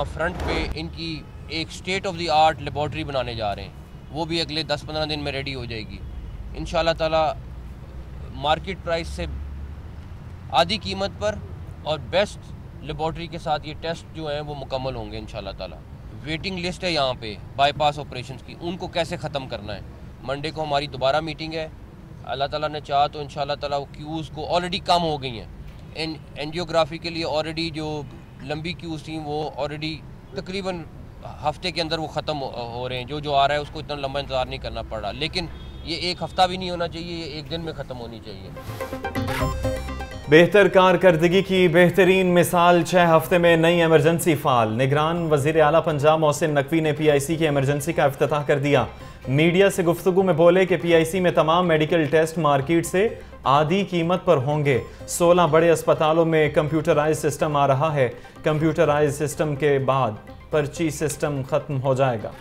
यहाँ फ्रंट पे इनकी एक state of the art laboratory बनाने जा रहे हैं, वो भी अगले 10-15 दिन में रेडी हो जाएगी इंशाल्लाह ताला। मार्केट प्राइस से आधी कीमत पर और बेस्ट लेबॉर्ट्री के साथ ये टेस्ट जो हैं वो मुकम्मल होंगे इंशाल्लाह ताला। वेटिंग लिस्ट है यहाँ पे बाईपास ऑपरेशंस की, उनको कैसे ख़त्म करना है। मंडे को हमारी दोबारा मीटिंग है, अल्लाह ताला ने चाहा तो इंशाल्लाह ताला वो क्यूज़ को ऑलरेडी कम हो गई हैं। एंजियोग्राफी के लिए ऑलरेडी जो लंबी क्यूज़ थी वो ऑलरेडी तकरीबन हफ्ते के अंदर वो ख़त्म हो रहे हैं। जो आ रहा है उसको इतना लंबा इंतज़ार नहीं करना पड़ रहा, लेकिन ये एक हफ़्ता भी नहीं होना चाहिए, ये एक दिन में ख़त्म होनी चाहिए। बेहतर कारकर्दगी की बेहतरीन मिसाल 6 हफ्ते में नई एमरजेंसी फाल। निगरान वज़ीर आला पंजाब मोहसिन नकवी ने PIC की एमरजेंसी का इफ्तिताह कर दिया। मीडिया से गुफ्तगू में बोले कि PIC में तमाम मेडिकल टेस्ट मार्केट से आधी कीमत पर होंगे। 16 बड़े अस्पतालों में कंप्यूटराइज सिस्टम आ रहा है। कंप्यूटराइज सिस्टम के बाद पर्ची सिस्टम खत्म हो जाएगा।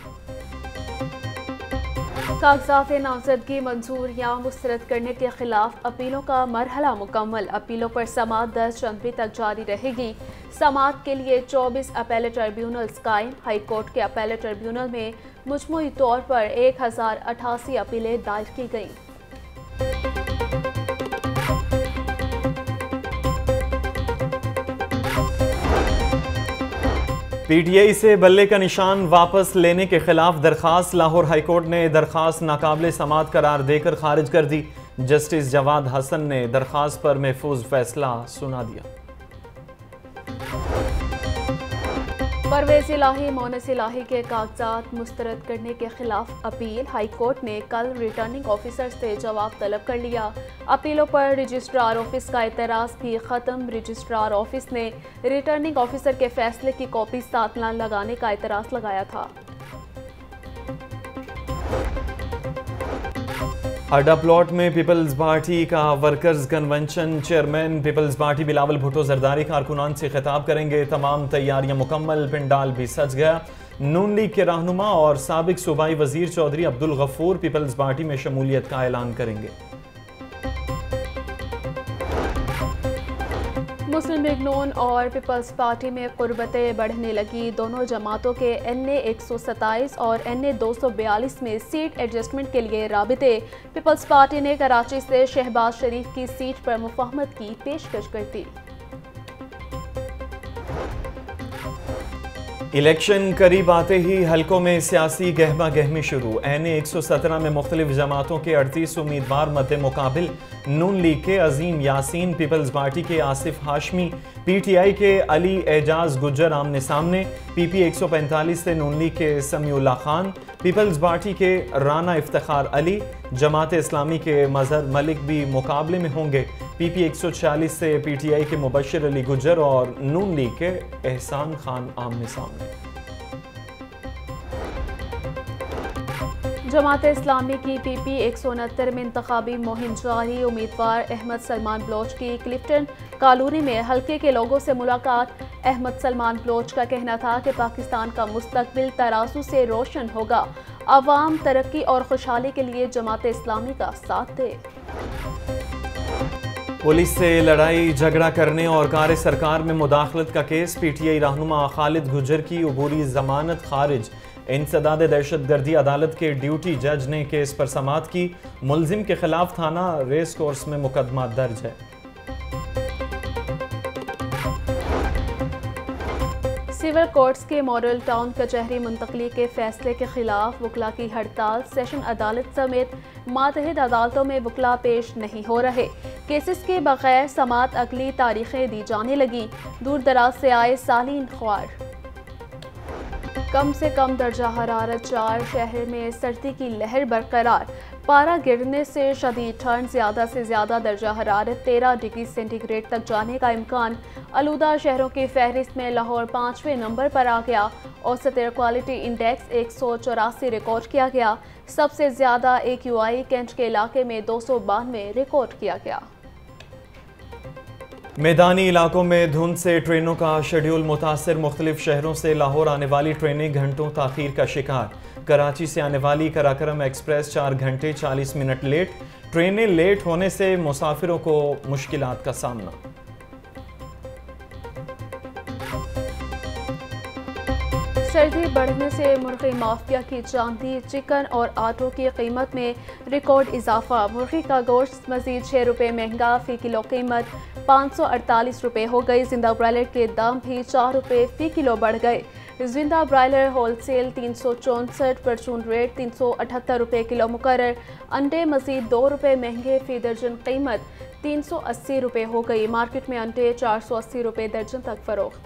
कागजात नामजदगी मंजूर या मुस्तरद करने के खिलाफ अपीलों का मरहला मुकम्मल। अपीलों पर समाअत 10 जनवरी तक जारी रहेगी। समाअत के लिए 24 अपेलेट ट्रिब्यूनल्स कायम। हाई कोर्ट के अपेलेट ट्रिब्यूनल में मजमूई तौर पर 1088 अपीलें दायर की गईं। PTI से बल्ले का निशान वापस लेने के खिलाफ दरखास्त। लाहौर हाईकोर्ट ने दरखास्त नाकाबिले समाअत करार देकर खारिज कर दी। जस्टिस जवाद हसन ने दरखास्त पर महफूज फैसला सुना दिया। परवेज इलाही मोनस इलाही के कागजात मुस्तरद करने के खिलाफ अपील। हाई कोर्ट ने कल रिटर्निंग ऑफिसर से जवाब तलब कर लिया। अपीलों पर रजिस्ट्रार ऑफिस का एतराज़ भी ख़त्म। रजिस्ट्रार ऑफिस ने रिटर्निंग ऑफिसर के फैसले की कॉपी साथ न लगाने का एतराज़ लगाया था। अड्डा प्लॉट में पीपल्स पार्टी का workers convention. Chairman peoples party Bilawal Bhutto Zardari कारकुनान से खिताब करेंगे। तमाम तैयारियां मुकम्मल, पिंडाल भी सज गया। नून लीग के रहनुमा और साबिक सूबाई वजीर चौधरी अब्दुल गफूर पीपल्स पार्टी में शमूलियत का ऐलान करेंगे। मुस्लिम लीग नून और पीपल्स पार्टी में कुर्बतें बढ़ने लगी। दोनों जमातों के NA 127 और NA 242 में सीट एडजस्टमेंट के लिए राबिते। पीपल्स पार्टी ने कराची से शहबाज शरीफ की सीट पर मुफाहमत की पेशकश कर दी। इलेक्शन करीब आते ही हलकों में सियासी गहमा गहमी शुरू। NA 117 में मुख्तलिफ जमातों के 38 उम्मीदवार मद्दे मुकाबिल। नून लीग के अजीम यासीन, पीपल्स पार्टी के आसिफ हाशमी, PTI के अली एजाज गुज्जर आमने सामने। PP 145 से नून लीग के समीउल्लाह खान, पीपल्स पार्टी के राना इफ्तिखार अली, जमात इस्लामी के मजहर मलिक भी मुकाबले में होंगे। PP 146 से PTI के मुबशर अली गुज्जर और नून लीग के एहसान खान आमने सामने। जमात इस्लामी की PP 169 में इंतखाबी मुहिम जारी। उम्मीदवार अहमद सलमान बलोच की क्लिफ्टन कॉलोनी में हल्के के लोगों से मुलाकात। अहमद सलमान बलोच का कहना था कि पाकिस्तान का मुस्तकबिल तराजू से रोशन होगा। अवाम तरक्की और खुशहाली के लिए जमात इस्लामी का साथ दे। पुलिस से लड़ाई झगड़ा करने और कार सरकार में मुदाखलत का केस। PTI रहनुमा खालिद गुज्जर की अबूरी जमानत खारिज। इंसदाद दहशतगर्दी अदालत के ड्यूटी जज ने केस पर समाअत की। मुलजिम के खिलाफ थाना रेस कोर्स में मुकदमा दर्ज है। सिविल कोर्ट्स के मॉडल टाउन कचहरी मुंतकली के फैसले के खिलाफ वकला की हड़ताल। सेशन अदालत समेत मातहत अदालतों में वकला पेश नहीं हो रहे। केसेस के बगैर समाअत अगली तारीखें दी जाने लगी। दूर दराज से आए सालीन ख्वार। कम से कम दर्जा हरारत 4। शहर में सर्दी की लहर बरकरार। पारा गिरने से शदीद ठंड। ज़्यादा से ज़्यादा दर्जा हरारत 13 डिग्री सेंटीग्रेड तक जाने का इम्कान। आलूदा शहरों की फहरिस्त में लाहौर 5वें नंबर पर आ गया। औसत एयर क्वालिटी इंडेक्स 184 रिकॉर्ड किया गया। सबसे ज़्यादा AQI कैंट के इलाके में 292 रिकॉर्ड किया गया। मैदानी इलाकों में धुंध से ट्रेनों का शेड्यूल मुतासर। मुख्तलिफ शहरों से लाहौर आने वाली ट्रेनें घंटों ताखीर का शिकार। कराची से आने वाली कराकरम एक्सप्रेस 4 घंटे 40 मिनट लेट। ट्रेनें लेट होने से मुसाफिरों को मुश्किलात का सामना। बढ़ने से मुर्गी माफिया की चांदी, चिकन और आटों की कीमत में रिकॉर्ड इजाफा। मुर्गी का गोश्त मजीद 6 रुपये महंगा, फ़ी किलो कीमत 548 रुपये हो गई। जिंदा ब्रायलर के दाम भी 4 रुपये फ़ी किलो बढ़ गए। जिंदा ब्रायलर होलसेल 364, परचून रेट 378 रुपये किलो मुकर्रर। अंडे मजीद 2 रुपये महंगे, फ़ी दर्जन कीमत 380 रुपये हो गई। मार्केट में अंडे 480 रुपये दर्जन तक फरोख्त।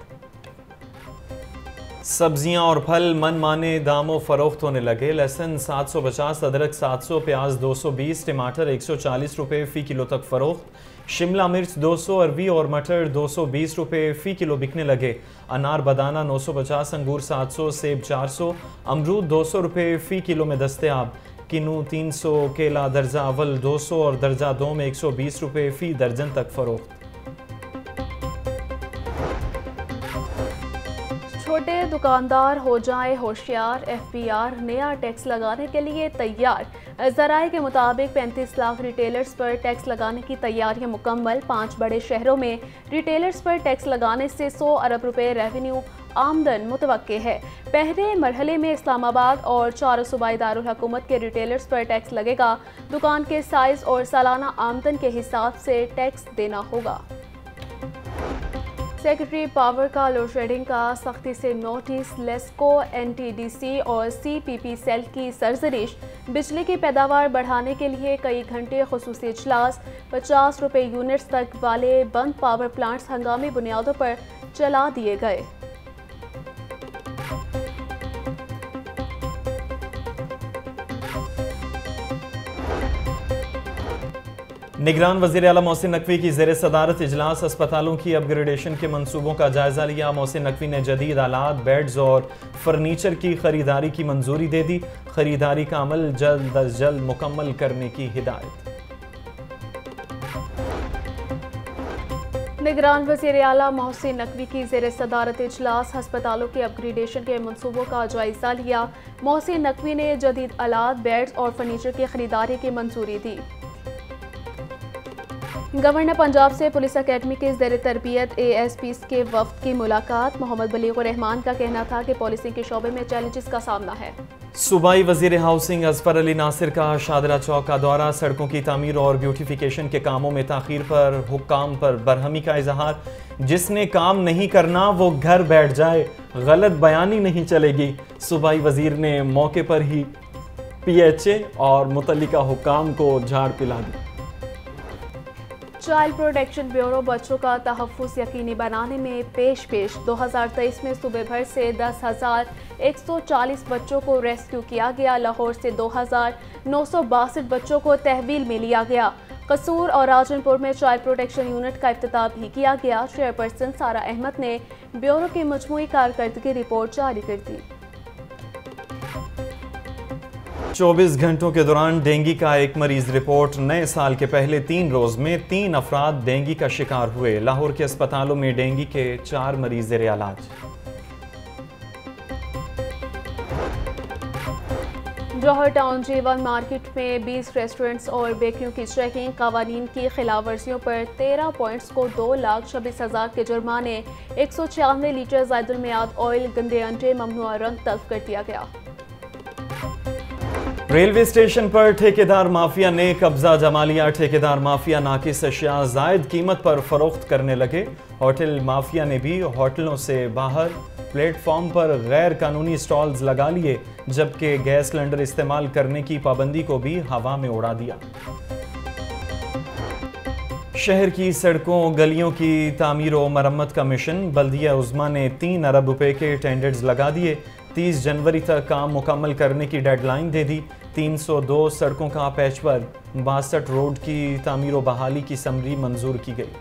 सब्जियां और फल मनमाने दामों फरोख्त होने लगे। लहसुन 750, अदरक 700, प्याज 220, टमाटर 140 रुपये फ़ी किलो तक फरोख्त। शिमला मिर्च 200, अरबी और मटर 220 रुपये फ़ी किलो बिकने लगे। अनार बदाना 950, अंगूर 700, सेब 400, अमरूद 200 रुपये फ़ी किलो में दस्तयाब। किन्नू 300, केला दर्जा अव्वल 200 और दर्जा 2 में 120 रुपये फ़ी दर्जन तक फरोख्त। छोटे दुकानदार हो जाए होशियार, FBR नया टैक्स लगाने के लिए तैयार। ज़राए के मुताबिक 35 लाख रिटेलर्स पर टैक्स लगाने की तैयारियां मुकम्मल। 5 बड़े शहरों में रिटेलर्स पर टैक्स लगाने से 100 अरब रुपए रेवेन्यू आमदन मुतवक्के है। पहले मरहले में इस्लामाबाद और 4 सूबाई दारुल हुकूमत के रिटेलर्स पर टैक्स लगेगा। दुकान के साइज और सालाना आमदन के हिसाब से टैक्स देना होगा। सेक्रेटरी पावर का लोड शेडिंग का सख्ती से नोटिस। लेस्को, NTDC और CPP सेल की सरजरिश। बिजली की पैदावार बढ़ाने के लिए कई घंटे खुसूसी इजलास। 50 रुपये यूनिट्स तक वाले बंद पावर प्लांट्स हंगामी बुनियादों पर चला दिए गए। निगरान वज़ीर आला मोहसिन नकवी की ज़ेर सदारत इजलास। अस्पतालों की अपग्रेडेशन के मंसूबों का जायजा लिया। मोहसिन नकवी ने जदीद आलात, बेड्स और फर्नीचर की खरीदारी की मंजूरी दे दी। खरीदारी का अमल जल्द अज जल्द मुकम्मल करने की हिदायत। निगरान वज़ीर आला मोहसिन नकवी की ज़ेर सदारत इजलास। अस्पतालों के अपग्रेडेशन के मंसूबों का जायजा लिया। मोहसिन नकवी ने जदीद आलात, बेड्स और फर्नीचर की खरीदारी की मंजूरी दी। गवर्नर पंजाब से पुलिस अकेडमी के ज़ेर तरबियत ASPs के वफ्द की मुलाकात। मोहम्मद बलीगुर रहमान का कहना था कि पॉलिसिंग के शोबे में चैलेंजेस का सामना है। सूबाई वज़ीर हाउसिंग अजफर अली नासिर का शादरा चौक का दौरा। सड़कों की तामीर और ब्यूटिफिकेशन के कामों में ताख़ीर पर हुक्काम पर बरहमी का इजहार। जिसने काम नहीं करना वो घर बैठ जाए, गलत बयानी नहीं चलेगी। सूबाई वज़ीर ने मौके पर ही PHA और मुतल्लिका हुक्काम को झाड़ पिला दी। चाइल्ड प्रोटेक्शन ब्यूरो बच्चों का तहफ़्फ़ुज़ यकीनी बनाने में पेश 2023 में सूबे भर से 10,140 बच्चों को रेस्क्यू किया गया। लाहौर से 2,962 बच्चों को तहवील में लिया गया। कसूर और राजनपुर में चाइल्ड प्रोटेक्शन यूनिट का इफ्तिताह भी किया गया। चेयरपर्सन सारा अहमद ने ब्यूरो की मजमूई कारकर्दगी रिपोर्ट जारी कर दी। 24 घंटों के दौरान डेंगू का एक मरीज रिपोर्ट। नए साल के पहले 3 रोज में 3 अफराद डेंगू का शिकार हुए। लाहौर के अस्पतालों में डेंगू के 4 मरीज ज़ेर इलाज। जौहर टाउन J1 मार्केट में 20 रेस्टोरेंट्स और बेकरियों की चेकिंग। कवानीन की खिलाफ वर्जियों पर 13 पॉइंट्स को 2,26,000 के जुर्माने। 196 लीटर ज़ायदुल मियाद ऑयल, गंदे अंडे, ममनुआ रंग तल्फ कर दिया गया। रेलवे स्टेशन पर ठेकेदार माफिया ने कब्जा जमा लिया। ठेकेदार माफिया नाकिस अशिया जायद कीमत पर फरोख्त करने लगे। होटल माफिया ने भी होटलों से बाहर प्लेटफॉर्म पर गैर कानूनी स्टॉल्स लगा लिए, जबकि गैस सिलेंडर इस्तेमाल करने की पाबंदी को भी हवा में उड़ा दिया। शहर की सड़कों गलियों की तामीर और मरम्मत का मिशन। बल्दिया उज़्मा ने 3 अरब रुपए के टेंडर्स लगा दिए। 30 जनवरी तक काम मुकम्मल करने की डेडलाइन दे दी। 302 सड़कों का पैचवर्क। 62 रोड की तामीर और बहाली की समरी मंजूर की गई।